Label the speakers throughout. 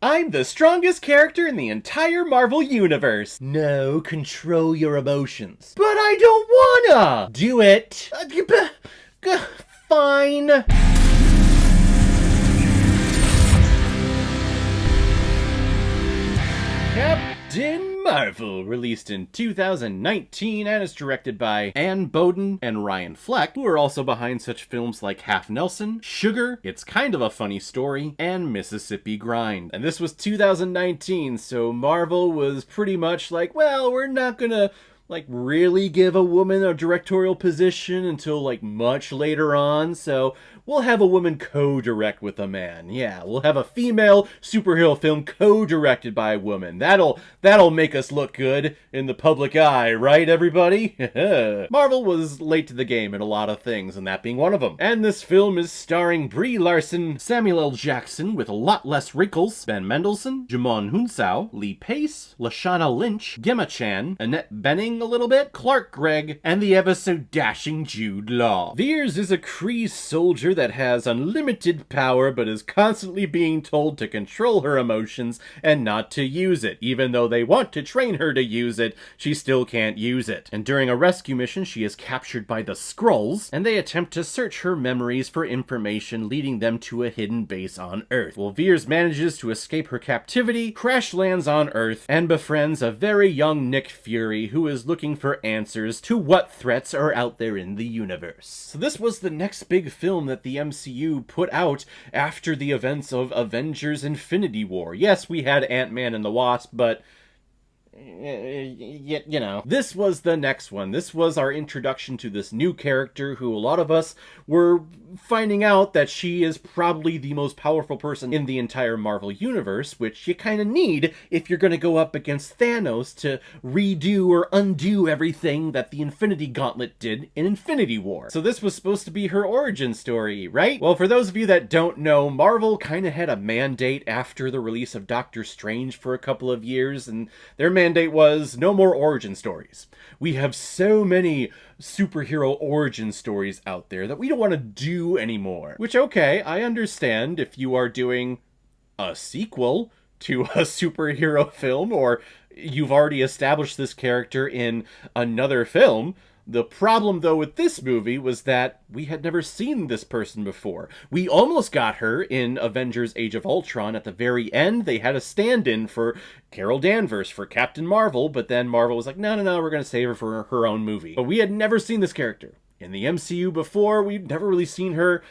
Speaker 1: I'm the strongest character in the entire Marvel Universe. No, control your emotions. But I don't wanna! Do it. Fine. Captain Marvel, released in 2019 and is directed by Ann Boden and Ryan Fleck, who are also behind such films like Half Nelson, Sugar, It's Kind of a Funny Story, and Mississippi Grind. And this was 2019, so Marvel was pretty much like, well, we're not gonna really give a woman a directorial position until much later on, so we'll have a woman co-direct with a man. Yeah, we'll have a female superhero film co-directed by a woman. That'll make us look good in the public eye, right, everybody? Marvel was late to the game in a lot of things, and that being one of them. And this film is starring Brie Larson, Samuel L. Jackson with a lot less wrinkles, Ben Mendelson, Jimon Hounsou, Lee Pace, Lashana Lynch, Gemma Chan, Annette Bening a little bit, Clark Gregg, and the ever-so-dashing Jude Law. Veers is a Kree soldier that has unlimited power but is constantly being told to control her emotions and not to use it. Even though they want to train her to use it, she still can't use it. And during a rescue mission, she is captured by the Skrulls, and they attempt to search her memories for information, leading them to a hidden base on Earth. Well, Veers manages to escape her captivity, crash lands on Earth, and befriends a very young Nick Fury who is looking for answers to what threats are out there in the universe. So this was the next big film that the MCU put out after the events of Avengers Infinity War. Yes, we had Ant-Man and the Wasp, but you know. This was the next one. This was our introduction to this new character who a lot of us were finding out that she is probably the most powerful person in the entire Marvel Universe, which you kind of need if you're going to go up against Thanos to redo or undo everything that the Infinity Gauntlet did in Infinity War. So this was supposed to be her origin story, right? Well, for those of you that don't know, Marvel kind of had a mandate after the release of Doctor Strange for a couple of years, and their mandate was no more origin stories. We have so many superhero origin stories out there that we don't want to do anymore. Which, okay, I understand if you are doing a sequel to a superhero film, or you've already established this character in another film. The problem, though, with this movie was that we had never seen this person before. We almost got her in Avengers Age of Ultron. At the very end, they had a stand-in for Carol Danvers, for Captain Marvel, but then Marvel was like, no, we're going to save her for her own movie. But we had never seen this character in the MCU before. We'd never really seen her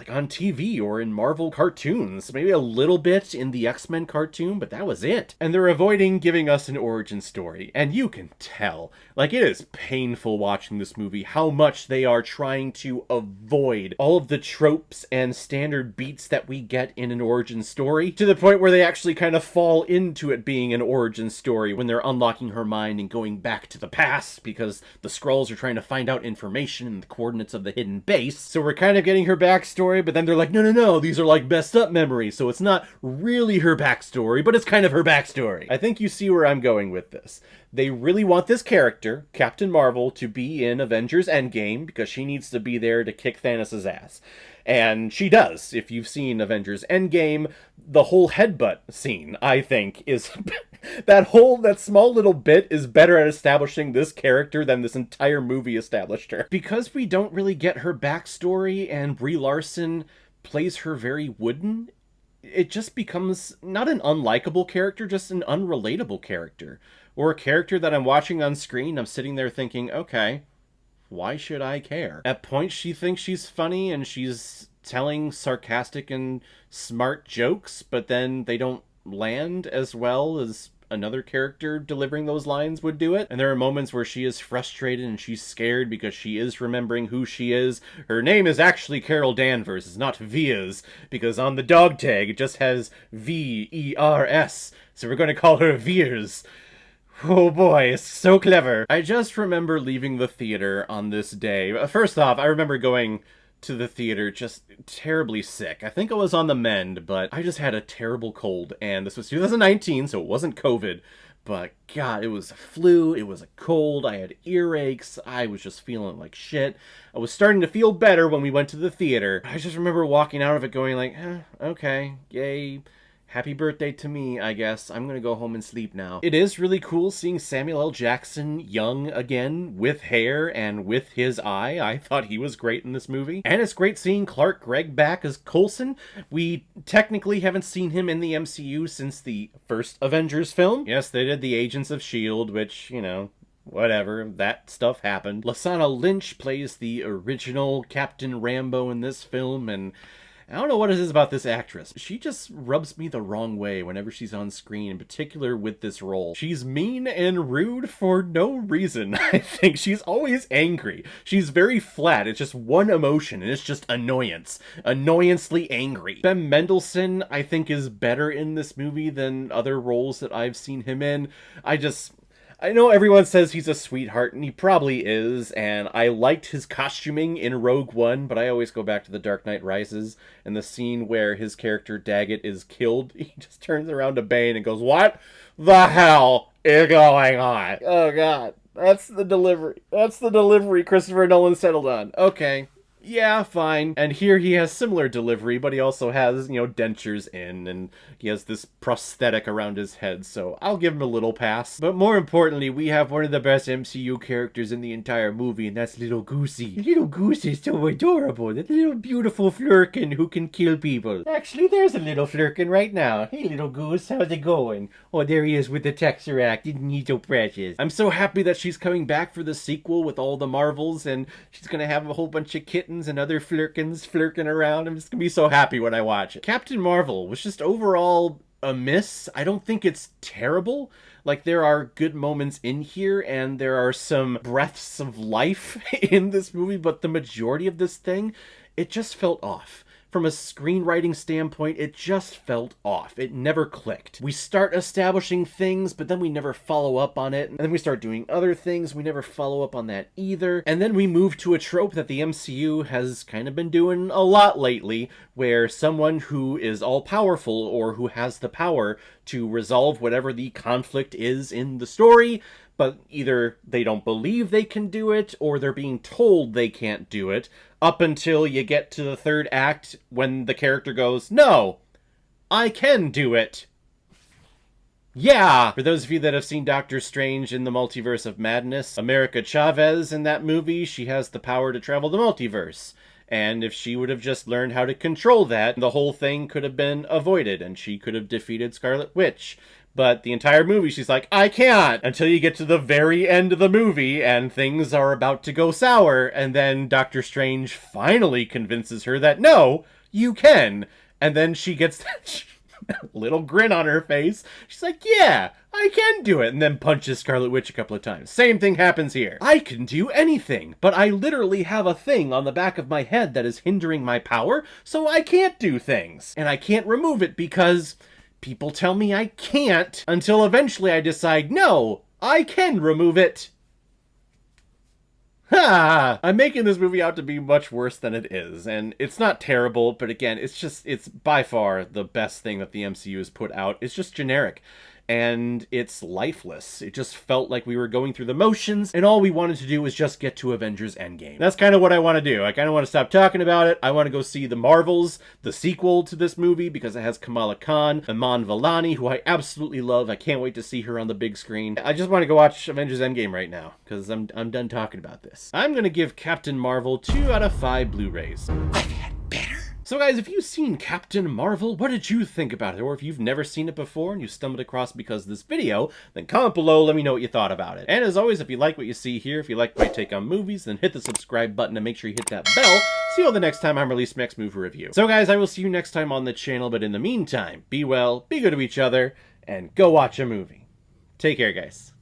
Speaker 1: on TV or in Marvel cartoons. Maybe a little bit in the X-Men cartoon, but that was it. And they're avoiding giving us an origin story. And you can tell, it is painful watching this movie how much they are trying to avoid all of the tropes and standard beats that we get in an origin story, to the point where they actually kind of fall into it being an origin story when they're unlocking her mind and going back to the past because the Skrulls are trying to find out information and the coordinates of the hidden base. So we're kind of getting her backstory, but then they're like, no, these are messed up memories, so it's not really her backstory, but it's kind of her backstory. I think you see where I'm going with this. They really want this character, Captain Marvel, to be in Avengers Endgame because she needs to be there to kick Thanos' ass. And she does. If you've seen Avengers Endgame, the whole headbutt scene, I think, is... that small little bit is better at establishing this character than this entire movie established her. Because we don't really get her backstory and Brie Larson plays her very wooden, it just becomes not an unlikable character, just an unrelatable character. Or a character that I'm watching on screen, I'm sitting there thinking, okay, why should I care? At points she thinks she's funny and she's telling sarcastic and smart jokes, but then they don't land as well as another character delivering those lines would do it. And there are moments where she is frustrated and she's scared because she is remembering who she is. Her name is actually Carol Danvers, it's not Vias, because on the dog tag it just has V-E-R-S, so we're going to call her Veers. Oh boy, it's so clever. I just remember leaving the theater on this day. First off, I remember going to the theater just terribly sick. I think I was on the mend, but I just had a terrible cold, and this was 2019, so it wasn't COVID, but God, it was a flu, it was a cold, I had earaches, I was just feeling like shit. I was starting to feel better when we went to the theater. I just remember walking out of it going okay, yay, Happy birthday to me, I guess. I'm gonna go home and sleep now. It is really cool seeing Samuel L. Jackson young again, with hair and with his eye. I thought he was great in this movie. And it's great seeing Clark Gregg back as Coulson. We technically haven't seen him in the MCU since the first Avengers film. Yes, they did the Agents of S.H.I.E.L.D., which, you know, whatever, that stuff happened. Lashana Lynch plays the original Captain Rambo in this film, and I don't know what it is about this actress. She just rubs me the wrong way whenever she's on screen, in particular with this role. She's mean and rude for no reason. I think she's always angry. She's very flat. It's just one emotion, and it's just annoyance. Annoyancely angry. Ben Mendelson, I think, is better in this movie than other roles that I've seen him in. I know everyone says he's a sweetheart, and he probably is, and I liked his costuming in Rogue One, but I always go back to The Dark Knight Rises, and the scene where his character Daggett is killed. He just turns around to Bane and goes, "What the hell is going on?" Oh god, that's the delivery. That's the delivery Christopher Nolan settled on. Okay. Yeah, fine. And here he has similar delivery, but he also has, you know, dentures in, and he has this prosthetic around his head, so I'll give him a little pass. But more importantly, we have one of the best MCU characters in the entire movie, and that's little Goosey. Little Goosey is so adorable. That little beautiful flurkin who can kill people. Actually, there's a little flurkin right now. Hey, little Goose, how's it going? Oh, there he is with the Tesseract. Isn't he so precious? I'm so happy that she's coming back for the sequel with all the Marvels, and she's gonna have a whole bunch of kittens and other flurkins flurking around. I'm just gonna be so happy when I watch it. Captain Marvel was just overall a miss. I don't think it's terrible. Like, there are good moments in here, and there are some breaths of life in this movie, but the majority of this thing, it just felt off. From a screenwriting standpoint, it just felt off. It never clicked. We start establishing things, but then we never follow up on it. And then we start doing other things. We never follow up on that either. And then we move to a trope that the MCU has kind of been doing a lot lately, where someone who is all-powerful or who has the power to resolve whatever the conflict is in the story, but either they don't believe they can do it, or they're being told they can't do it, up until you get to the third act when the character goes, "No, I can do it." Yeah! For those of you that have seen Doctor Strange in the Multiverse of Madness, America Chavez in that movie, she has the power to travel the multiverse. And if she would have just learned how to control that, the whole thing could have been avoided, and she could have defeated Scarlet Witch. But the entire movie, she's like, "I can't!" Until you get to the very end of the movie, and things are about to go sour, and then Doctor Strange finally convinces her that, "No, you can!" And then she gets that little grin on her face. She's like, "Yeah, I can do it," and then punches Scarlet Witch a couple of times. Same thing happens here. I can do anything, but I literally have a thing on the back of my head that is hindering my power, so I can't do things. And I can't remove it because people tell me I can't, until eventually I decide, no, I can remove it. Ha! I'm making this movie out to be much worse than it is, and it's not terrible, but again, it's by far the best thing that the MCU has put out. It's just generic. And it's lifeless. It just felt like we were going through the motions, and all we wanted to do was just get to Avengers Endgame. That's kind of what I want to do. I kind of want to stop talking about it. I want to go see The Marvels, the sequel to this movie, because it has Kamala Khan, Iman Vellani, who I absolutely love. I can't wait to see her on the big screen. I just want to go watch Avengers Endgame right now, because I'm done talking about this. I'm going to give Captain Marvel 2 out of 5 Blu-rays. I've had better. So guys, if you've seen Captain Marvel, what did you think about it? Or if you've never seen it before and you stumbled across because of this video, then comment below, let me know what you thought about it. And as always, if you like what you see here, if you like my take on movies, then hit the subscribe button and make sure you hit that bell. See you the next time I'm released my next movie review. So guys, I will see you next time on the channel, but in the meantime, be well, be good to each other, and go watch a movie. Take care, guys.